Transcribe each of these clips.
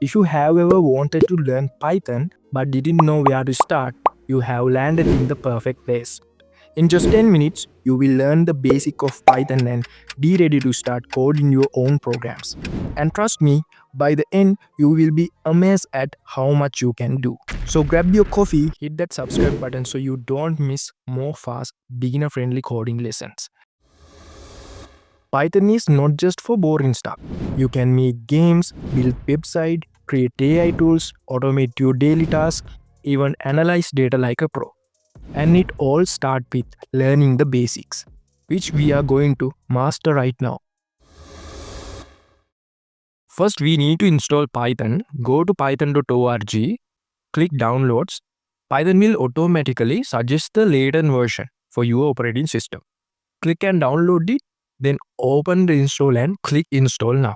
If you have ever wanted to learn Python but didn't know where to start, you have landed in the perfect place. In just 10 minutes, you will learn the basic of Python and be ready to start coding your own programs. And trust me, by the end, you will be amazed at how much you can do. So grab your coffee, hit that subscribe button so you don't miss more fast, beginner friendly coding lessons. Python is not just for boring stuff. You can make games, build websites, create AI tools, automate your daily tasks, even analyze data like a pro. And it all starts with learning the basics, which we are going to master right now. First, we need to install Python. Go to python.org, click downloads. Python will automatically suggest the latest version for your operating system. Click and download it, then open the install and click install now.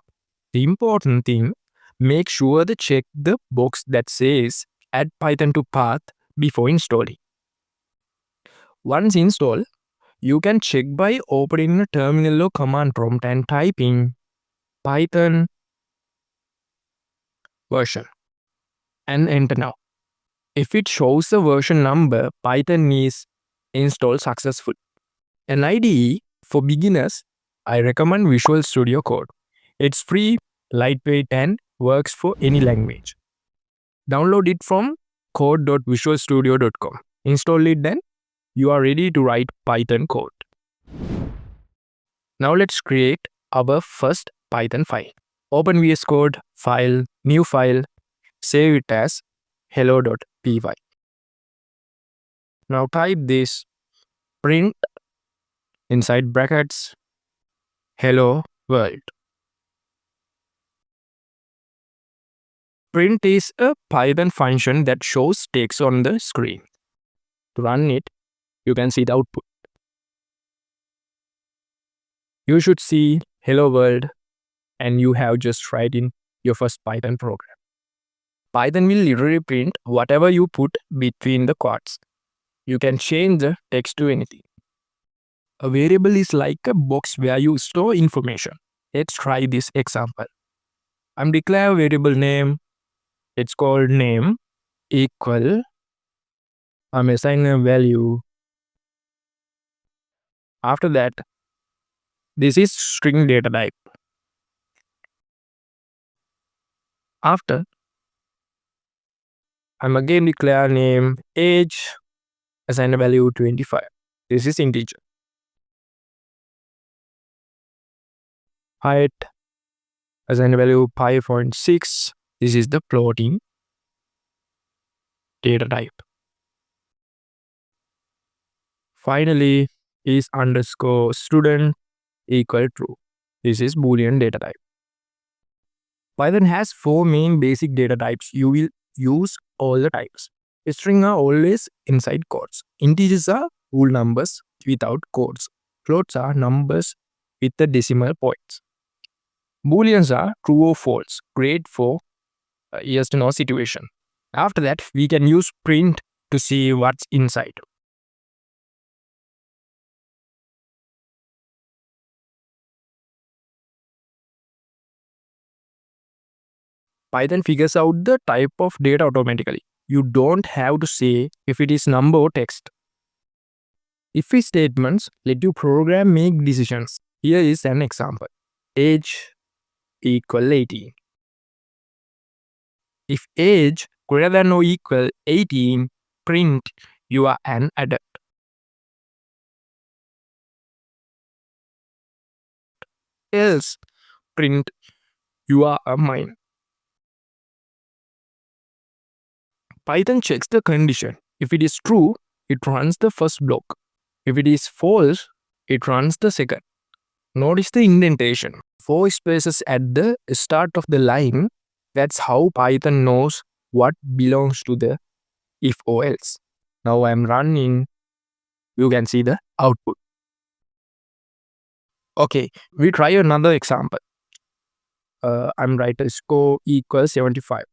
The important thing, make sure to check the box that says add Python to path before installing. Once installed, you can check by opening a terminal or command prompt and typing Python version and enter now. If it shows the version number, Python is installed successful. An IDE for beginners, I recommend Visual Studio Code. It's free, lightweight, and works for any language. Download it from code.visualstudio.com. Install it, then you are ready to write Python code. Now let's create our first Python file. Open VS Code, file, new file, save it as hello.py. Now type this print inside brackets hello world. Print is a Python function that shows text on the screen. To run it, you can see the output. You should see hello world and you have just written your first Python program. Python will literally print whatever you put between the quotes. You can change the text to anything. A variable is like a box where you store information. Let's try this example. I'm declare a variable name. It's called name equal. I'm assigning a value. After that, this is string data type. After, I'm again declare name age, assign a value 25. This is integer. Height, assign a value 5.6. This is the floating data type. Finally, is underscore student equal true. This is Boolean data type. Python has 4 main basic data types. You will use all the types. String are always inside quotes. Integers are whole numbers without quotes. Floats are numbers with the decimal points. Booleans are true or false, great for yes to no situation. After that, we can use print to see what's inside. Python figures out the type of data automatically. You don't have to say if it is number or text. If statements let you program make decisions. Here is an example. Age equal 18. If age greater than or equal 18, print you are an adult. Else, print you are a minor. Python checks the condition. If it is true, it runs the first block. If it is false, it runs the second. Notice the indentation. 4 spaces at the start of the line. That's how Python knows what belongs to the if or else. Now I'm running. You can see the output. Okay, we try another example. I'm writing score equals 75.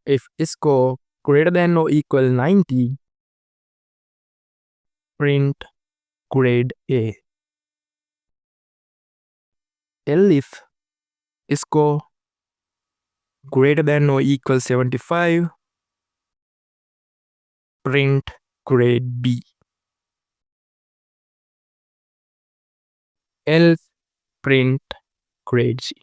If score greater than or equal 90, print grade A. If score greater than or equal 75, print grade B. Else print grade C.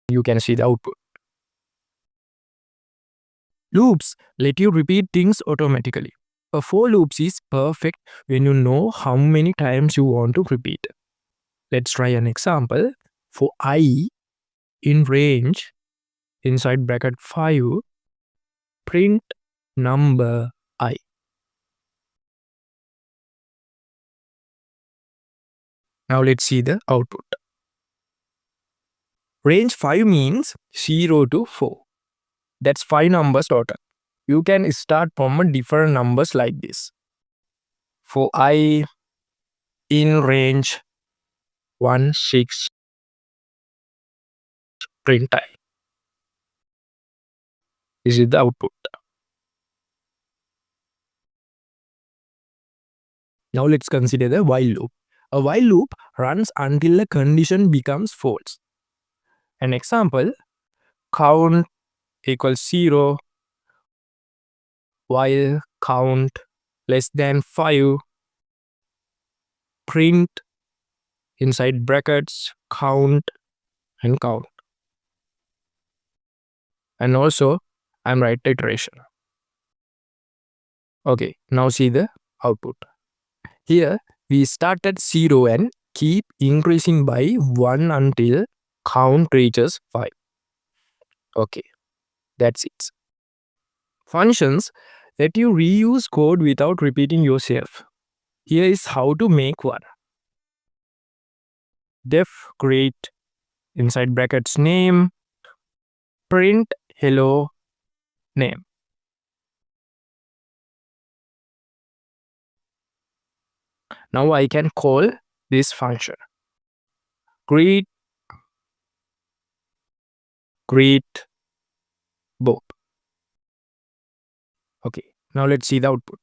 You can see the output. Loops let you repeat things automatically. A for loops is perfect when you know how many times you want to repeat. Let's try an example. For I in range inside bracket 5, print number I. Now let's see the output. Range 5 means 0 to 4. That's 5 numbers total. You can start from different numbers like this. For I in range 1, 6, print I. This is the output. Now let's consider the while loop. A while loop runs until a condition becomes false. An example, count equals 0 while count less than 5, print inside brackets count and count. And also I'm write iteration. Okay, now see the output. Here we start at 0 and keep increasing by 1 until count reaches 5. Okay, that's it. Functions let you reuse code without repeating yourself. Here is how to make one. Def create inside brackets name, print hello name. Now I can call this function. Greet Bob. Okay, now let's see the output.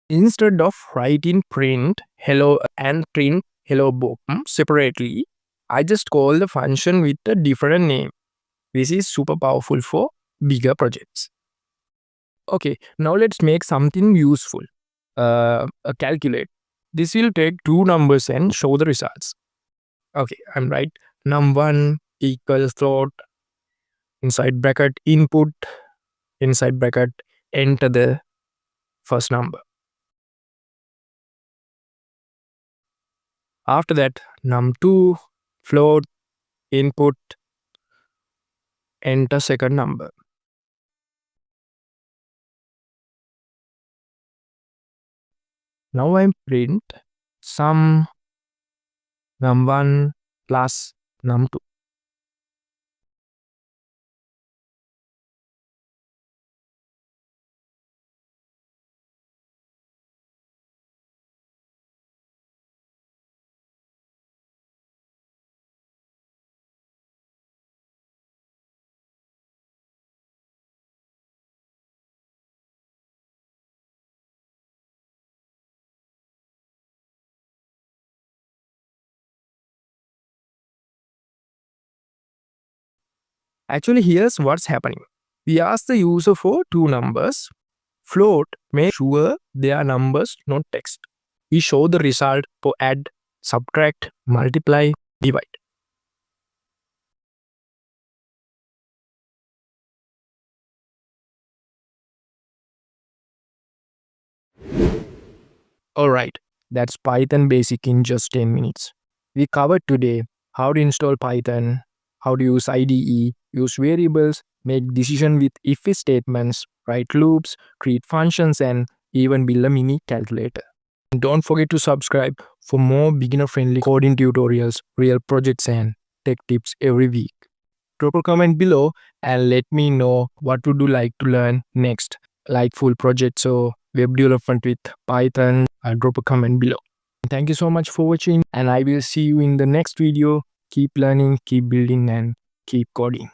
Instead of writing print hello and print hello Bob separately, I just call the function with a different name. This is super powerful for bigger projects. Okay, now let's make something useful. A calculate. This will take two numbers and show the results. Okay, I'm right. Num1 equals float inside bracket input inside bracket enter the first number. After that, num2 float input enter second number. Now I print sum num1 plus num2. Actually, here's what's happening. We ask the user for two numbers. Float, make sure they are numbers, not text. We show the result for add, subtract, multiply, divide. Alright, that's Python basic in just 10 minutes. We covered today how to install Python, how to use IDE, use variables, make decision with if statements, write loops, create functions, and even build a mini calculator. And don't forget to subscribe for more beginner-friendly coding tutorials, real projects, and tech tips every week. Drop a comment below and let me know what would you like to learn next, like full projects or web development with Python. I'll drop a comment below. Thank you so much for watching, and I will see you in the next video. Keep learning, keep building, and keep coding.